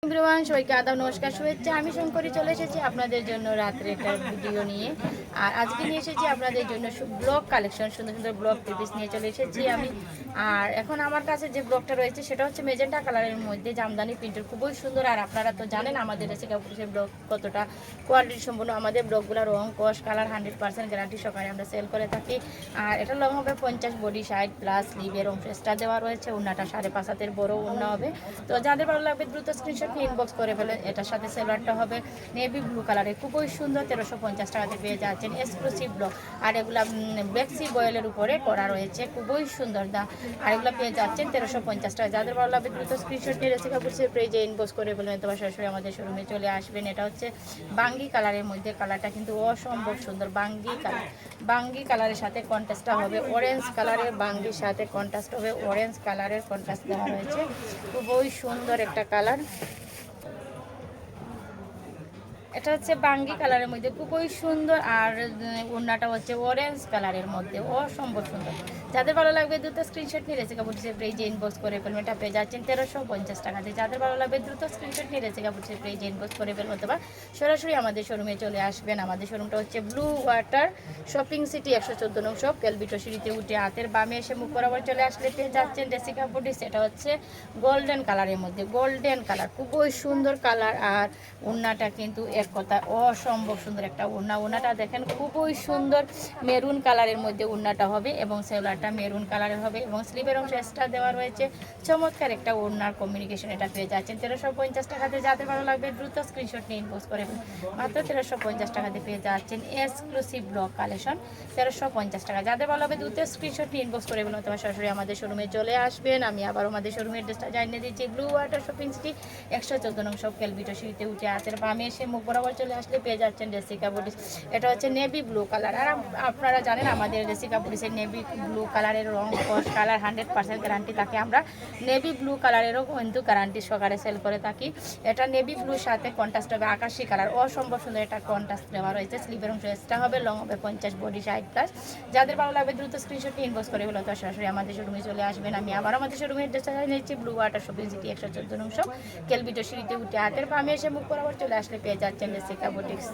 Everyone, সবাইকে আদাব, নমস্কার, শুভেচ্ছা। আমি শঙ্করী চলে এসেছি আপনাদের জন্য রাত্রে একটা ভিডিও নিয়ে। আর আজকে নিয়ে এসেছি আপনাদের জন্য ব্লগ কালেকশন, সুন্দর সুন্দর ব্লগ পিস নিয়ে চলে এসেছি আমি। আর এখন আমার কাছে যে ব্লগটা রয়েছে সেটা হচ্ছে মেজেন্টা কালারের মধ্যে জামদানি প্রিন্টের, খুবই সুন্দর। আর আপনারা তো জানেন আমাদের রেসিকাপুরের ব্লগ কতটা কোয়ালিটি সম্পূর্ণ। আমাদের ব্লগগুলো রং, কস, কালার 100% গ্যারান্টি সহকারে আমরা সেল করে থাকি। আর এটা লং হবে 50, বডি 60 প্লাস, স্লিভের অংশ এক্সট্রা দেওয়া রয়েছে। ওড়নাটা 5.5 হাতের বড় ওড়না হবে। তো যাদের ভালো লাগবে দ্রুত স্ক্রিনশট ইনবক্স করে ফেলে। এটার সাথে সেলারটা হবে নেভি ব্লু কালারের, খুবই সুন্দর। 1350 টাকাতে পেয়ে যাচ্ছেন এক্সক্লুসিভ ব্লগ। আর এগুলা ব্যাক্সি বয়েলের উপরে করা রয়েছে, খুবই সুন্দর দাম। আর এগুলো পেয়ে যাচ্ছেন 1350 টাকা। যাদের ভালো লাগবে দ্রুত স্ক্রিনশট নিয়ে রেসিকাপুরের পেজে ইনবক্স করে বলবেন, তোমার সরাসরি আমাদের শোরুমে চলে আসবেন। এটা হচ্ছে বাঙ্গি কালারের মধ্যে, কালারটা কিন্তু অসম্ভব সুন্দর। বাঙ্গি কালারের সাথে কন্ট্রাস্টটা হবে অরেঞ্জ কালারের, বাঙ্গির সাথে কন্ট্রাস্ট হবে অরেঞ্জ কালারের, কন্ট্রাস্ট দেওয়া হয়েছে। খুবই সুন্দর একটা কালার। এটা হচ্ছে বাঙ্গি কালারের মধ্যে, খুবই সুন্দর। আর ওড়নাটা হচ্ছে অরেঞ্জ কালারের মধ্যে, অসম্ভব সুন্দর। যাদের ভালো লাগবে দ্রুত স্ক্রিনশট নিয়ে রেসিকাপুরের পেজে ইনবক্স করে ফেলবেন। এটা পেয়ে যাচ্ছেন 1350 টাকাতে। যাদের ভালো লাগবে দ্রুত স্ক্রিনশট নিয়ে রেসিকাপুরের পেজে ইনবক্স করে ফেলবেন, অথবা সরাসরি আমাদের শোরুমে চলে আসবেন। আমাদের শোরুমটা হচ্ছে ব্লু ওয়াটার শপিং সিটি, 114 নং শপ, কেলবিটো সিঁড়িতে উঠে হাতের বামে এসে মুখ বরাবর চলে আসলে পেয়ে যাচ্ছেন রেসিকাপুর। সেটা হচ্ছে গোল্ডেন কালারের মধ্যে, গোল্ডেন কালার, খুবই সুন্দর কালার। আর ওড়নাটা কিন্তু এক কথা অসম্ভব সুন্দর একটা ওড়না। ওড়নাটা দেখেন খুবই সুন্দর, মেরুন কালারের মধ্যে ওড়নাটা হবে এবং সেলারটা মেরুন কালারের হবে এবং স্লিভের অংশ এক্সট্রা দেওয়া রয়েছে। চমৎকার একটা ওড়নার কমিউনিকেশন এটা পেয়ে যাচ্ছেন 1350 টাকাতে। যাদের ভালো লাগবে দ্রুত স্ক্রিনশট নিয়ে ইনবক্স করে মাত্র 1350 টাকাতে পেয়ে যাচ্ছেন এক্সক্লুসিভ ব্লগ কালেকশন 1350 টাকা। যাদের ভালো লাগবে দ্রুত স্ক্রিনশট নিয়ে ইনবক্স করে বলুন, তোমার সরাসরি আমাদের শোরুমে চলে আসবেন। আমি আবার আমাদের শোরুমের অ্যাড্রেসটা জানিয়ে দিচ্ছি। ব্লু ওয়াটার শপিং সিটি, 114 নং শপ, কেলবিটো সিঁড়িতে উঠে হাতের বামে এসে মুখ বরাবর চলে আসলে পেয়ে যাচ্ছেন রেসিকা বুটিস। এটা হচ্ছে নেভি ব্লু কালার। আর আপনারা জানেন আমাদের রেসিকা বুটিসের নেভি ব্লু কালারের রং, কস, কালার 100% গ্যারান্টি থাকে। আমরা নেভি ব্লু কালারেরও কিন্তু গ্যারান্টি সহকারে সেল করে থাকি। এটা নেভি ব্লুর সাথে কন্ট্রাস্ট হবে আকাশি কালার, অসম্ভব সুন্দর একটা কন্ট্রাস্ট দেওয়া রয়েছে। স্লিভের অংশ এক্সট্রা হবে, লং হবে 50, বডি 60 প্লাস। যাদের ভালো লাগবে দ্রুত স্ক্রিনশট ইনবক্স করে বলো, তো সরাসরি আমাদের শোরুমে চলে আসবেন। আমি আবার আমাদের শোরুমের অ্যাড্রেসটা জানিয়ে দিচ্ছি। ব্লু ওয়াটার শপিং সিটি, 114 নং শপ, কেলবিটো সিঁড়িতে উঠে হাতের বামে এসে মুখ বরাবর চলে আসলে পেয়ে যাচ্ছেন রেসিকা বুটিক্স।